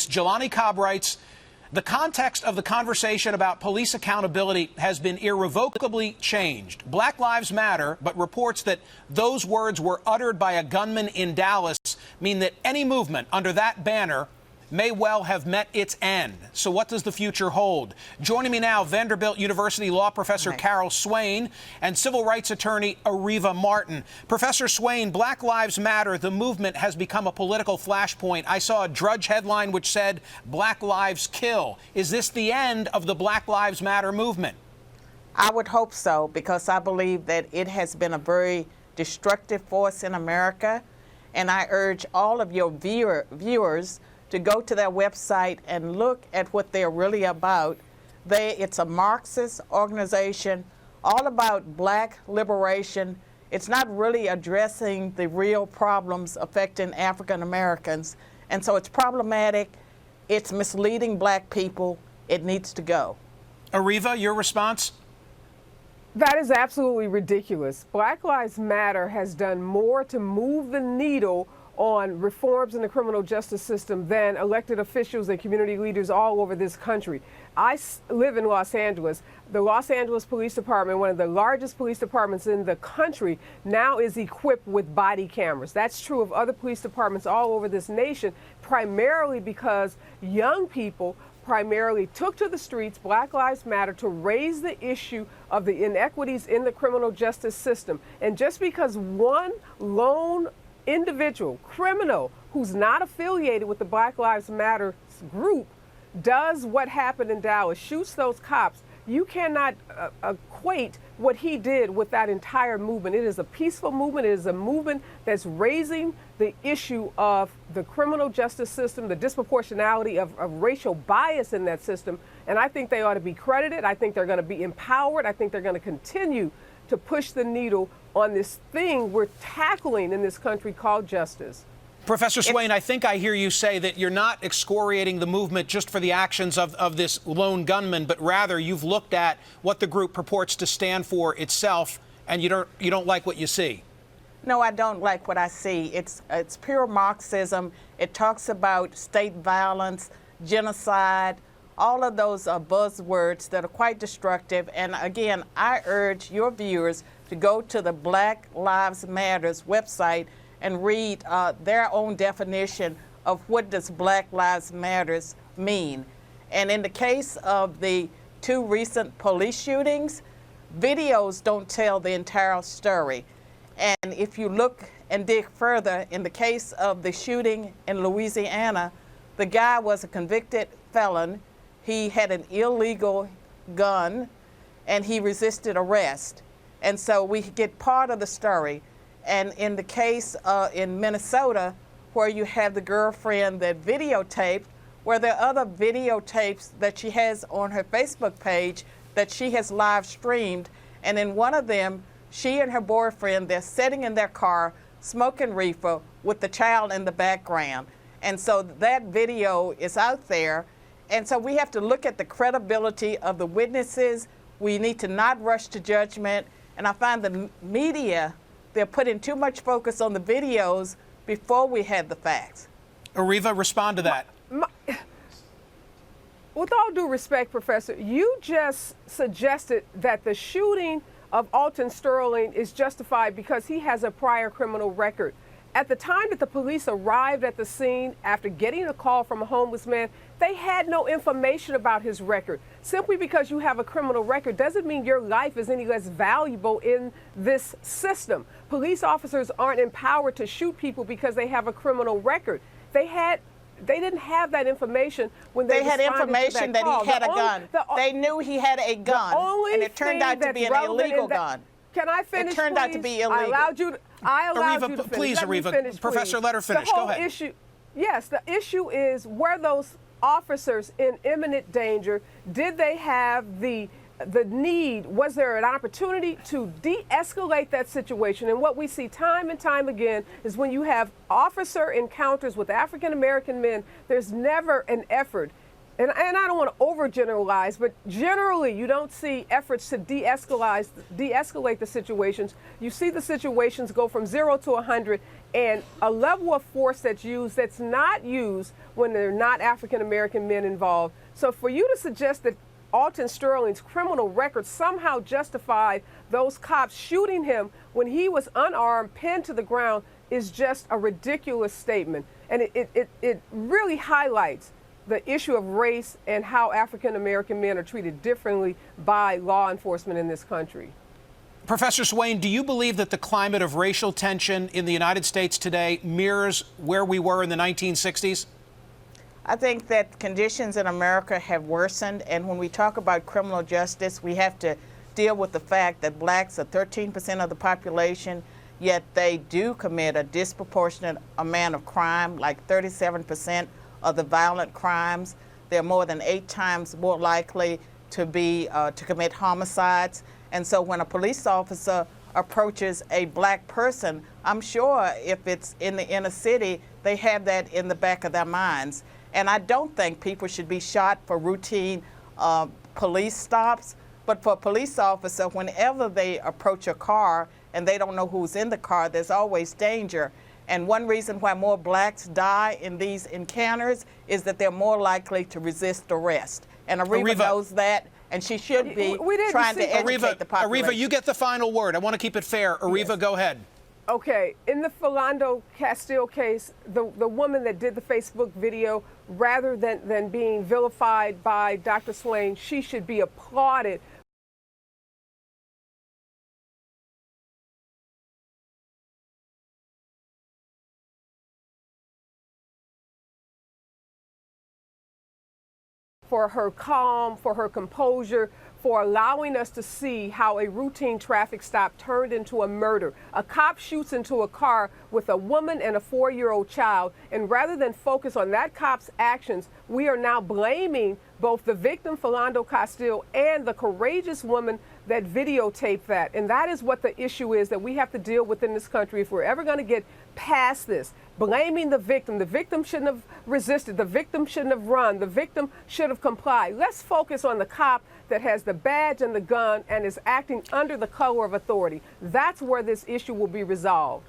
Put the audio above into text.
Jelani Cobb writes, the context of the conversation about police accountability has been irrevocably changed. Black Lives Matter, but reports that those words were uttered by a gunman in Dallas mean that any movement under that banner may well have met its end. So what does the future hold? Joining me now, Vanderbilt University law professor Carol Swain and civil rights attorney Ariva Martin. Professor Swain, Black Lives Matter, the movement has become a political flashpoint. I saw a Drudge headline which said, Black Lives Kill. Is this the end of the Black Lives Matter movement? I would hope so, because I believe that it has been a very destructive force in America. And I urge all of your viewers to go to their website and look at what they're really about. It's a Marxist organization all about black liberation. It's not really addressing the real problems affecting African Americans. And so it's problematic. It's misleading black people. It needs to go. Ariva, your response? That is absolutely ridiculous. Black Lives Matter has done more to move the needle on reforms in the criminal justice system than elected officials and community leaders all over this country. I live in Los Angeles. The Los Angeles Police Department, one of the largest police departments in the country, now is equipped with body cameras. That's true of other police departments all over this nation, primarily because young people primarily took to the streets, Black Lives Matter, to raise the issue of the inequities in the criminal justice system. And just because one lone individual, criminal, who's not affiliated with the Black Lives Matter group, does what happened in Dallas, shoots those cops, you cannot equate what he did with that entire movement. It is a peaceful movement. It is a movement that's raising the issue of the criminal justice system, the disproportionality of racial bias in that system. And I think they ought to be credited. I think they're going to be empowered. I think they're going to continue to push the needle on this thing we're tackling in this country called justice. Professor Swain, I think I hear you say that you're not excoriating the movement just for the actions of this lone gunman, but rather you've looked at what the group purports to stand for itself, and you don't like what you see. No, I don't like what I see. It's pure Marxism. It talks about state violence, genocide, all of those are buzzwords that are quite destructive. And again, I urge your viewers to go to the Black Lives Matter's website and read their own definition of what does Black Lives Matters mean. And in the case of the two recent police shootings, videos don't tell the entire story. And if you look and dig further, in the case of the shooting in Louisiana, the guy was a convicted felon. He had an illegal gun, and he resisted arrest. And so we get part of the story. And in the case in Minnesota, where you have the girlfriend that videotaped, where there are other videotapes that she has on her Facebook page that she has live streamed. And in one of them, she and her boyfriend, they're sitting in their car, smoking reefer with the child in the background. And so that video is out there. And so we have to look at the credibility of the witnesses. We need to not rush to judgment. And I find the media, they're putting too much focus on the videos before we have the facts. Ariva, respond to that. With all due respect, Professor, you just suggested that the shooting of Alton Sterling is justified because he has a prior criminal record. At the time that the police arrived at the scene after getting a call from a homeless man, they had no information about his record. Simply because you have a criminal record doesn't mean your life is any less valuable in this system. Police officers aren't empowered to shoot people because they have a criminal record. They didn't have that information when they had information that he had a gun. They knew he had a gun, and it turned out to be an illegal gun. Can I finish? It turned out to be illegal. I allowed you to finish. Please, Ariva. Finish, Professor, please. let her finish. Go ahead. Yes, the issue is, were those officers in imminent danger? Did they have the need? Was there an opportunity to de-escalate that situation? And what we see time and time again is when you have officer encounters with African American men, there's never an effort and I don't want to overgeneralize, but generally you don't see efforts to de-escalate the situations. You see the situations go from 0 to 100, and a level of force that's used that's not used when there are not African American men involved. So for you to suggest that Alton Sterling's criminal record somehow justified those cops shooting him when he was unarmed, pinned to the ground, is just a ridiculous statement. And it really highlights the issue of race and how African American men are treated differently by law enforcement in this country. Professor Swain, do you believe that the climate of racial tension in the United States today mirrors where we were in the 1960s? I think that conditions in America have worsened, and when we talk about criminal justice, we have to deal with the fact that blacks are 13% of the population, yet they do commit a disproportionate amount of crime, like 37% of the violent crimes. They're more than 8 times more likely to commit homicides. And so when a police officer approaches a black person, I'm sure if it's in the inner city, they have that in the back of their minds. And I don't think people should be shot for routine police stops, but for a police officer, whenever they approach a car and they don't know who's in the car, there's always danger. And one reason why more blacks die in these encounters is that they're more likely to resist arrest. And Ariva knows that, and she should be trying to educate the population. Ariva, you get the final word. I want to keep it fair. Ariva, yes. Go ahead. Okay, in the Philando Castile case, the woman that did the Facebook video, rather than being vilified by Dr. Swain, she should be applauded. For her calm, for her composure, for allowing us to see how a routine traffic stop turned into a murder. A cop shoots into a car with a woman and a 4-year-old child, and rather than focus on that cop's actions, we are now blaming both the victim, Philando Castile, and the courageous woman that videotaped that. And that is what the issue is that we have to deal with in this country if we're ever going to get past this. Blaming the victim. The victim shouldn't have resisted. The victim shouldn't have run. The victim should have complied. Let's focus on the cop that has the badge and the gun and is acting under the color of authority. That's where this issue will be resolved.